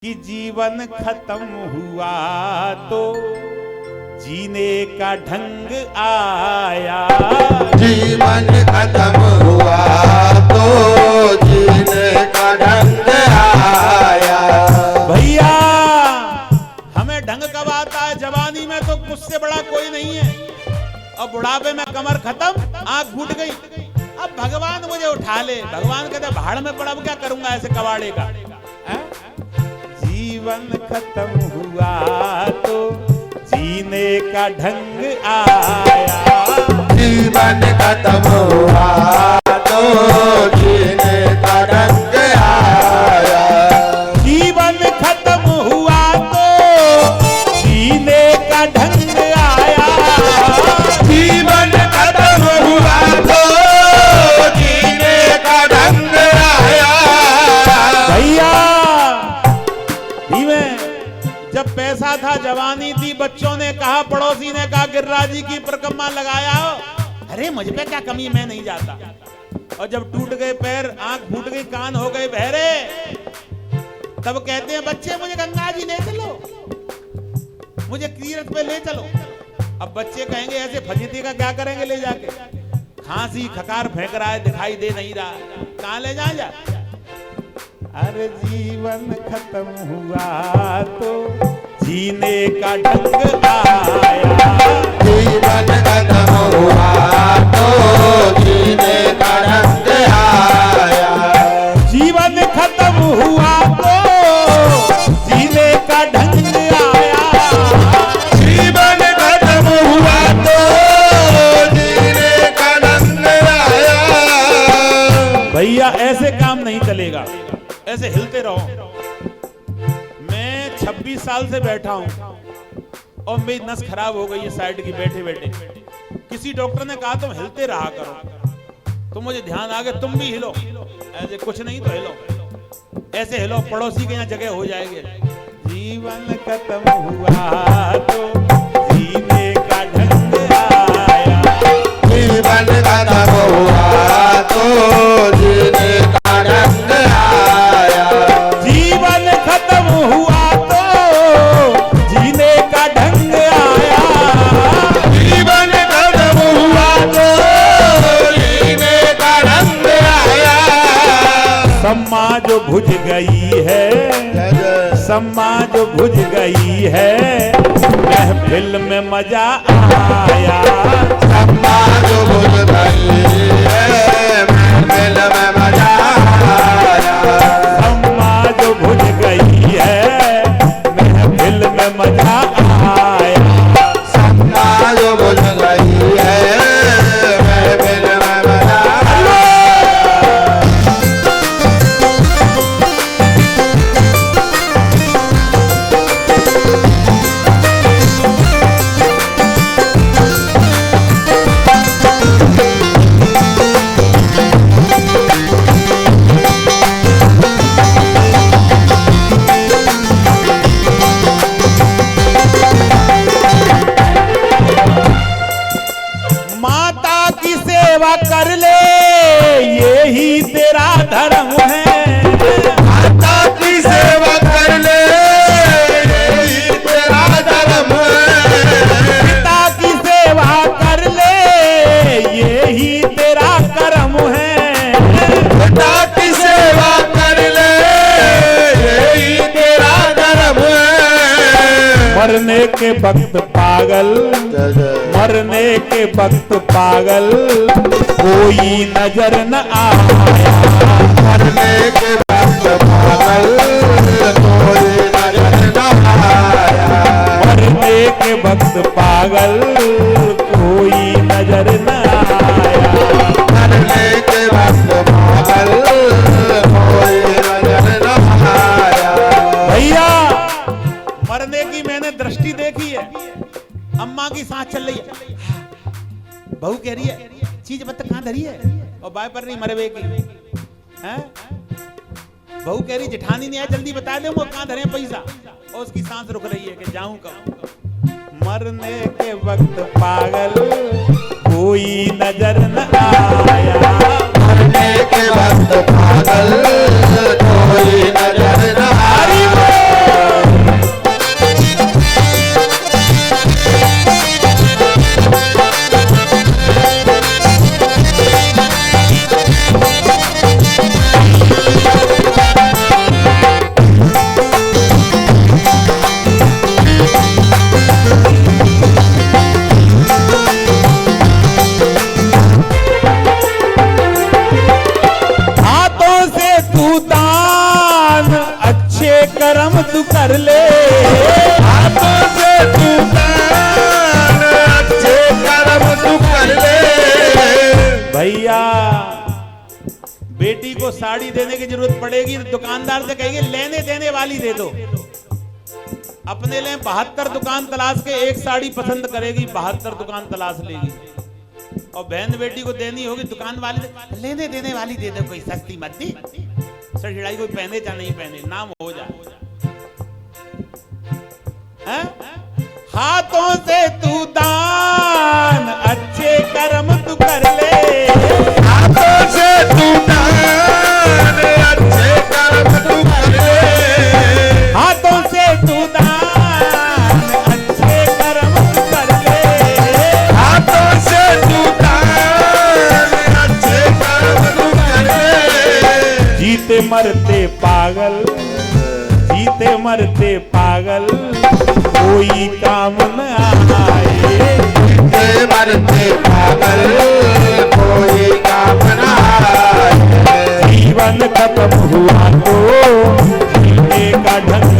कि जीवन खत्म हुआ तो जीने का ढंग आया। जीवन खत्म हुआ तो जीने का ढंग आया। भैया हमें ढंग कब आता है? जवानी में तो मुझसे बड़ा कोई नहीं है, और बुढ़ापे में कमर खत्म, आंख फूट गई, अब भगवान मुझे उठा ले। भगवान कहते भाड़ में पड़ा, क्या करूंगा ऐसे कबाड़े का है? जीवन खत्म हुआ तो जीने का ढंग आया। जीवन खत्म हुआ तो जीने का ढंग आया। जीवन खत्म हुआ तो जीने का ढंग आया। जीवन खत्म हुआ तो जीने का ढंग आया। भैया जब पैसा था, जवानी थी, बच्चों ने कहा, पड़ोसी ने कहा गिरिराज जी की परिक्रमा लगाया हो। अरे मुझ पे क्या कमी, मैं नहीं जाता। और जब टूट गए पैर, आंख फूट गई, कान हो गए बहरे, तब कहते हैं बच्चे मुझे गंगा जी ले चलो, मुझे तीर्थ पे ले चलो। अब बच्चे कहेंगे ऐसे फजीती का क्या करेंगे ले जाके? खांसी खकार फेंक रहा है, दिखाई दे नहीं रहा, कहां ले जा। अरे जीवन खत्म हुआ तो जीने का ढंग आया। जीवन खत्म हुआ तो जीने का ढंग आया। जीवन खत्म हुआ तो जीने का ढंग आया। जीवन खत्म हुआ तो जीने का ढंग आया। भैया ऐसे काम नहीं चलेगा, ऐसे हिलते रहो। मैं 26 साल से बैठा हूं और मेरी नस खराब हो गई है साइड की, बैठे बैठे। किसी डॉक्टर ने कहा तुम हिलते रहा करो, तो मुझे ध्यान आ गया तुम भी हिलो, ऐसे कुछ नहीं तो हिलो, ऐसे हिलो, पड़ोसी के यहाँ जगह हो जाएगी। जीवन खत्म हुआ तो जीने का ढंग आया। जीवन खत्म हुआ तो जीने का ढंग आया। जीवन खत्म हुआ तो जीने का ढंग आया। जीवन खत्म हुआ तो जीने का ढंग आया। सम्मा जो भुज गई है, सम्मा जो भुज गई है, महफिल में मजा आया। सम्मा जो भुज गई है, महफिल में मजा आया। सम्मा जो भुज गई है, महफिल में मजा आया। सम्मा जो भुज गई है, महफिल में मजा आया। माता की सेवा कर ले, यही तेरा धर्म है। माता की सेवा कर ले, यही तेरा धर्म है। पिता की सेवा कर ले, यही तेरा कर्म है। पिता की सेवा कर ले, यही तेरा धर्म है। मरने के वक्त पागल, मरने के वक्त पागल, कोई नजर न आया। मरने के वक्त पागल, कोई नजर न आया। मरने के वक्त पागल, कोई नजर न आया। मरने के वक्त पागल, कोई नजर न आया। भैया मरने की मैंने दृष्टि देखी है। अम्मा की सांस चल रही है, बहू कह रही है चीज बत कहां धरी है, और बाय पर नहीं मरवे की है। बहू कह रही जेठानी नहीं आया, जल्दी बता दे वो कहां धरे पैसा, और उसकी सांस रुक रही है कि जाऊं कब। मरने के वक्त पागल, कोई नजर न आया। मरने के वक्त पागल, कोई नजर न आया। कर्म तू कर ले, हाथों से तू दान अच्छे कर्म तू कर ले। भैया बेटी को साड़ी देने की जरूरत पड़ेगी तो दुकानदार से कहेंगे लेने देने वाली दे दो। अपने लिए 72 दुकान तलाश के एक साड़ी पसंद करेगी, 72 दुकान तलाश लेगी। और बहन बेटी को देनी होगी दुकान वाले लेने देने वाली दे दो, कोई सस्ती मत्ती सड़ाई कोई पहने या नहीं पहने, नाम हो जाए। हाथों से तू दान अच्छे कर्म तू कर ले, हाथों से तू दान अच्छे कर्म तू कर ले, हाथों से तू दान अच्छे कर्म तू कर ले, हाथों से तू दान अच्छे कर्म तू कर ले। जीते मरते पागल, जीते मरते पागल कोई काम न आए, जीते मरते पागल कोई काम न आए। जीवन खत्म हुआ तो जीने का ढंग